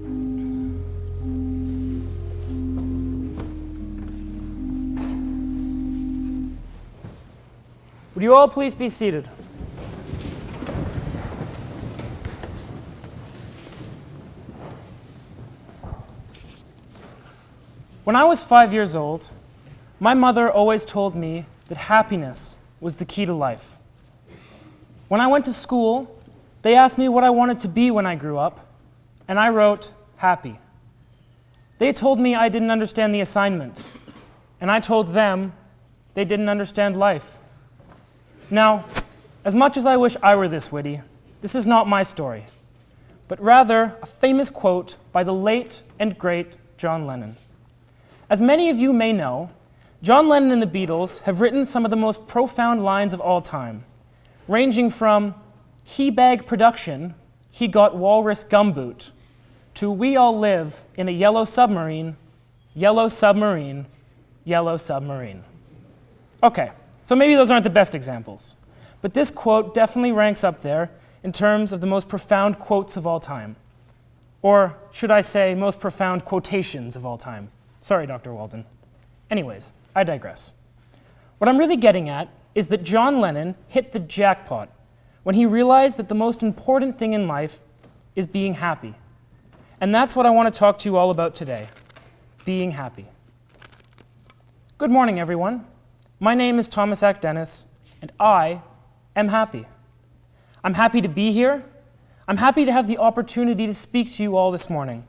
Would you all please be seated? When I was 5 years old, my mother always told me that happiness was the key to life. When I went to school, they asked me what I wanted to be when I grew up, and I wrote, happy. They told me I didn't understand the assignment, and I told them they didn't understand life. Now, as much as I wish I were this witty, this is not my story, but rather a famous quote by the late and great John Lennon. As many of you may know, John Lennon and the Beatles have written some of the most profound lines of all time, ranging from "he bag production, he got walrus gumboot," to "we all live in a yellow submarine, yellow submarine, yellow submarine." Okay, so maybe those aren't the best examples, but this quote definitely ranks up there in terms of the most profound quotes of all time. Or should I say, most profound quotations of all time. Sorry, Dr. Walden. Anyways, I digress. What I'm really getting at is that John Lennon hit the jackpot when he realized that the most important thing in life is being happy. And that's what I want to talk to you all about today, being happy. Good morning, everyone. My name is Thomas Akdeniz, and I am happy. I'm happy to be here. I'm happy to have the opportunity to speak to you all this morning.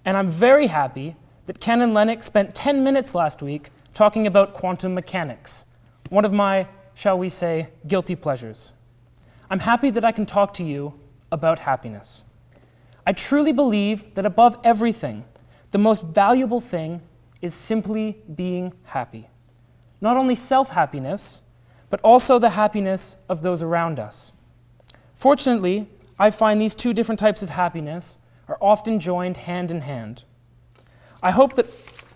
And I'm very happy that Ken and Lennox spent 10 minutes last week talking about quantum mechanics, one of my, shall we say, guilty pleasures. I'm happy that I can talk to you about happiness. I truly believe that above everything, the most valuable thing is simply being happy. Not only self-happiness, but also the happiness of those around us. Fortunately, I find these two different types of happiness are often joined hand in hand. I hope that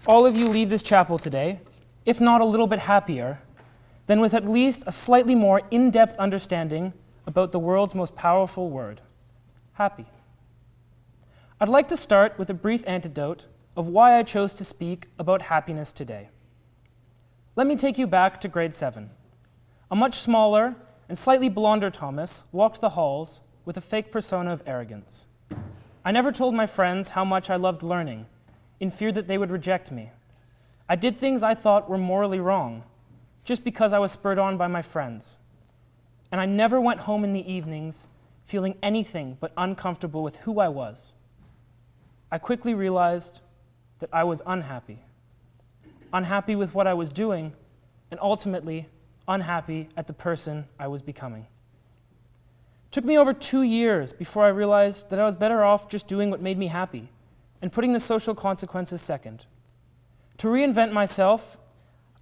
all of you leave this chapel today, if not a little bit happier, than with at least a slightly more in-depth understanding about the world's most powerful word, happy. I'd like to start with a brief anecdote of why I chose to speak about happiness today. Let me take you back to grade 7. A much smaller and slightly blonder Thomas walked the halls with a fake persona of arrogance. I never told my friends how much I loved learning, in fear that they would reject me. I did things I thought were morally wrong, just because I was spurred on by my friends. And I never went home in the evenings feeling anything but uncomfortable with who I was. I quickly realized that I was unhappy. Unhappy with what I was doing, and ultimately unhappy at the person I was becoming. It took me over 2 years before I realized that I was better off just doing what made me happy and putting the social consequences second. To reinvent myself,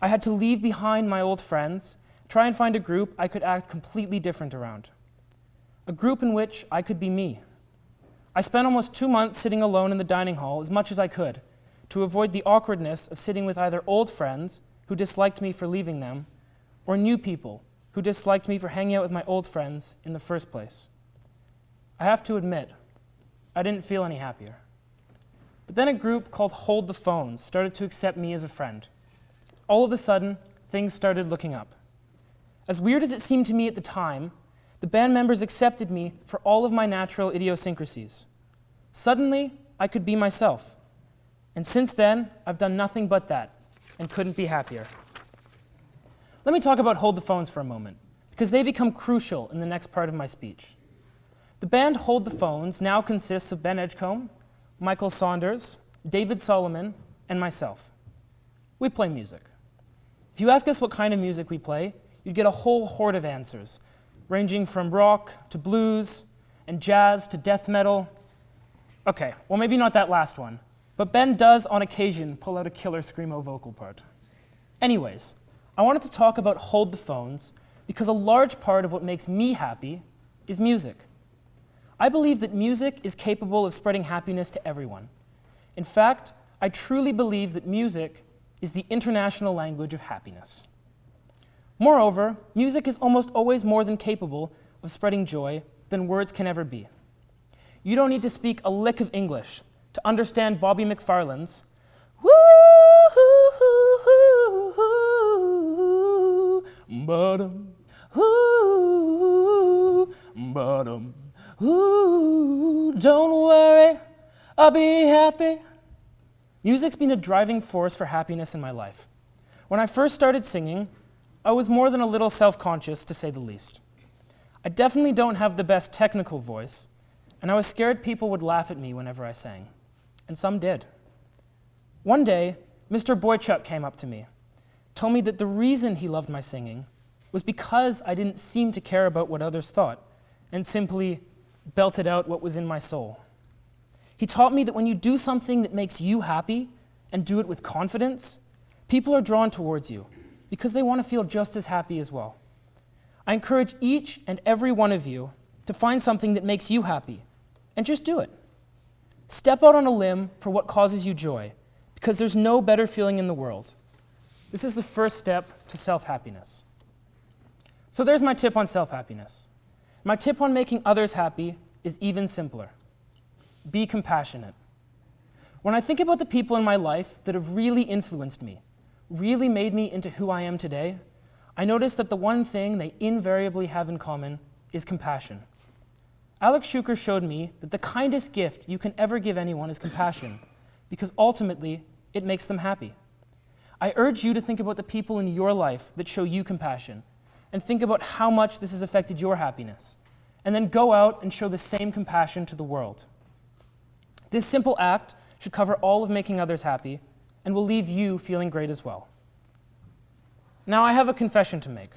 I had to leave behind my old friends, try and find a group I could act completely different around. A group in which I could be me. I spent almost 2 months sitting alone in the dining hall as much as I could to avoid the awkwardness of sitting with either old friends who disliked me for leaving them, or new people who disliked me for hanging out with my old friends in the first place. I have to admit, I didn't feel any happier. But then a group called Hold the Phones started to accept me as a friend. All of a sudden, things started looking up. As weird as it seemed to me at the time, the band members accepted me for all of my natural idiosyncrasies. Suddenly, I could be myself. And since then, I've done nothing but that, and couldn't be happier. Let me talk about Hold the Phones for a moment, because they become crucial in the next part of my speech. The band Hold the Phones now consists of Ben Edgecombe, Michael Saunders, David Solomon, and myself. We play music. If you ask us what kind of music we play, you'd get a whole horde of answers, ranging from rock to blues and jazz to death metal. Okay, well maybe not that last one, but Ben does on occasion pull out a killer screamo vocal part. Anyways, I wanted to talk about Hold the Phones because a large part of what makes me happy is music. I believe that music is capable of spreading happiness to everyone. In fact, I truly believe that music is the international language of happiness. Moreover, music is almost always more than capable of spreading joy than words can ever be. You don't need to speak a lick of English to understand Bobby McFarlane's woo-hoo-hoo-hoo-hoo, bottom, ooh, bottom, ooh, don't worry, I'll be happy. Music's been a driving force for happiness in my life. When I first started singing, I was more than a little self-conscious, to say the least. I definitely don't have the best technical voice, and I was scared people would laugh at me whenever I sang. And some did. One day, Mr. Boychuk came up to me, told me that the reason he loved my singing was because I didn't seem to care about what others thought, and simply belted out what was in my soul. He taught me that when you do something that makes you happy, and do it with confidence, people are drawn towards you, because they want to feel just as happy as well. I encourage each and every one of you to find something that makes you happy, and just do it. Step out on a limb for what causes you joy, because there's no better feeling in the world. This is the first step to self-happiness. So there's my tip on self-happiness. My tip on making others happy is even simpler. Be compassionate. When I think about the people in my life that have really influenced me, really made me into who I am today, I notice that the one thing they invariably have in common is compassion. Alex Schuker showed me that the kindest gift you can ever give anyone is compassion, because ultimately, it makes them happy. I urge you to think about the people in your life that show you compassion, and think about how much this has affected your happiness, and then go out and show the same compassion to the world. This simple act should cover all of making others happy, and will leave you feeling great as well. Now, I have a confession to make.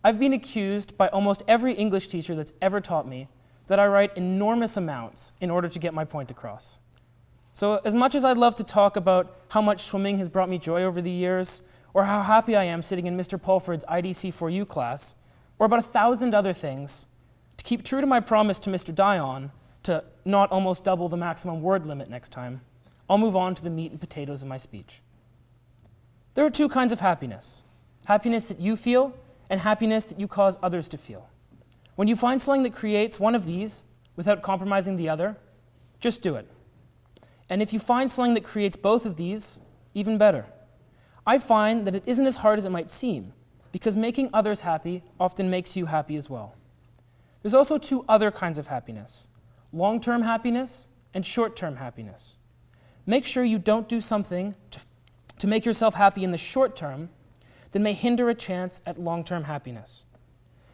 I've been accused by almost every English teacher that's ever taught me that I write enormous amounts in order to get my point across. So as much as I'd love to talk about how much swimming has brought me joy over the years, or how happy I am sitting in Mr. Pulford's IDC4U class, or about 1,000 other things, to keep true to my promise to Mr. Dion to not almost double the maximum word limit next time, I'll move on to the meat and potatoes of my speech. There are two kinds of happiness. Happiness that you feel, and happiness that you cause others to feel. When you find something that creates one of these without compromising the other, just do it. And if you find something that creates both of these, even better. I find that it isn't as hard as it might seem, because making others happy often makes you happy as well. There's also two other kinds of happiness: long-term happiness and short-term happiness. Make sure you don't do something to make yourself happy in the short term that may hinder a chance at long-term happiness.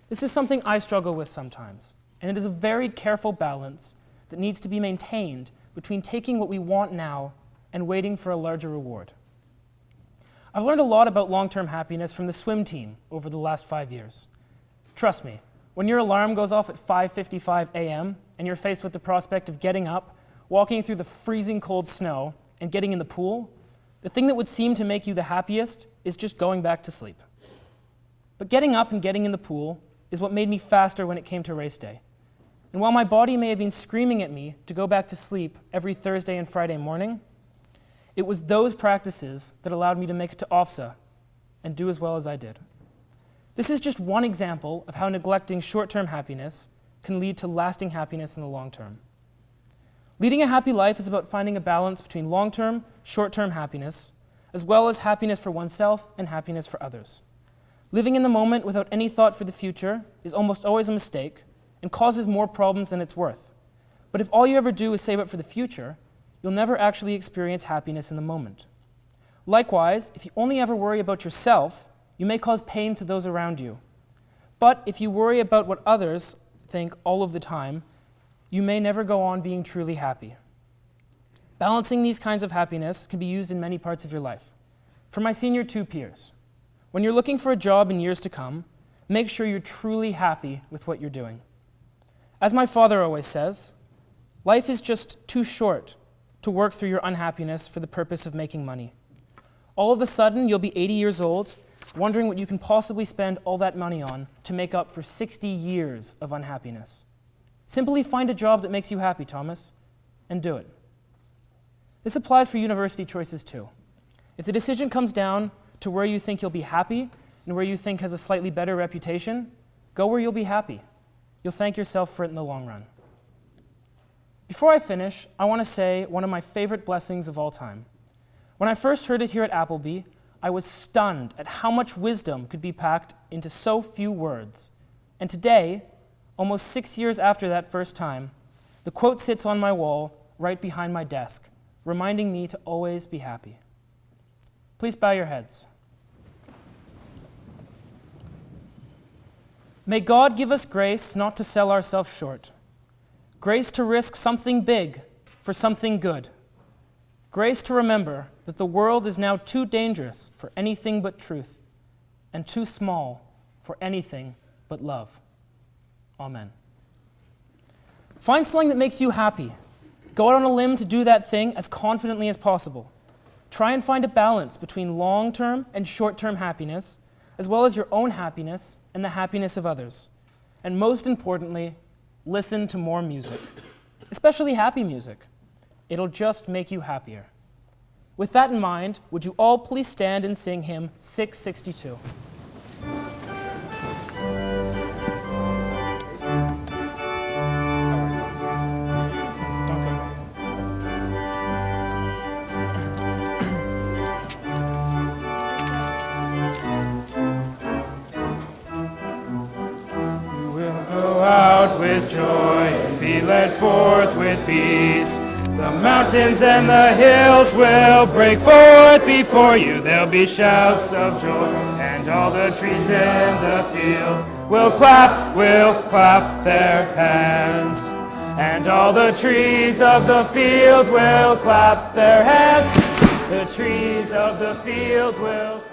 This is something I struggle with sometimes, and it is a very careful balance that needs to be maintained between taking what we want now and waiting for a larger reward. I've learned a lot about long-term happiness from the swim team over the last 5 years. Trust me, when your alarm goes off at 5:55 a.m. and you're faced with the prospect of getting up, walking through the freezing cold snow, and getting in the pool, the thing that would seem to make you the happiest is just going back to sleep. But getting up and getting in the pool is what made me faster when it came to race day. And while my body may have been screaming at me to go back to sleep every Thursday and Friday morning, it was those practices that allowed me to make it to OFSA and do as well as I did. This is just one example of how neglecting short-term happiness can lead to lasting happiness in the long term. Leading a happy life is about finding a balance between long-term, short-term happiness, as well as happiness for oneself and happiness for others. Living in the moment without any thought for the future is almost always a mistake and causes more problems than it's worth. But if all you ever do is save up for the future, you'll never actually experience happiness in the moment. Likewise, if you only ever worry about yourself, you may cause pain to those around you. But if you worry about what others think all of the time, you may never go on being truly happy. Balancing these kinds of happiness can be used in many parts of your life. For my senior 2 peers, when you're looking for a job in years to come, make sure you're truly happy with what you're doing. As my father always says, life is just too short to work through your unhappiness for the purpose of making money. All of a sudden, you'll be 80 years old, wondering what you can possibly spend all that money on to make up for 60 years of unhappiness. Simply find a job that makes you happy, Thomas, and do it. This applies for university choices too. If the decision comes down to where you think you'll be happy and where you think has a slightly better reputation, go where you'll be happy. You'll thank yourself for it in the long run. Before I finish, I want to say one of my favorite blessings of all time. When I first heard it here at Appleby, I was stunned at how much wisdom could be packed into so few words. And today, almost 6 years after that first time, the quote sits on my wall right behind my desk, reminding me to always be happy. Please bow your heads. May God give us grace not to sell ourselves short, grace to risk something big for something good, grace to remember that the world is now too dangerous for anything but truth and too small for anything but love. Amen. Find something that makes you happy. Go out on a limb to do that thing as confidently as possible. Try and find a balance between long-term and short-term happiness, as well as your own happiness and the happiness of others. And most importantly, listen to more music, especially happy music. It'll just make you happier. With that in mind, would you all please stand and sing hymn 662? Out with joy and be led forth with peace. The mountains and the hills will break forth before you. There'll be shouts of joy, and all the trees in the field will clap their hands. And all the trees of the field will clap their hands. The trees of the field will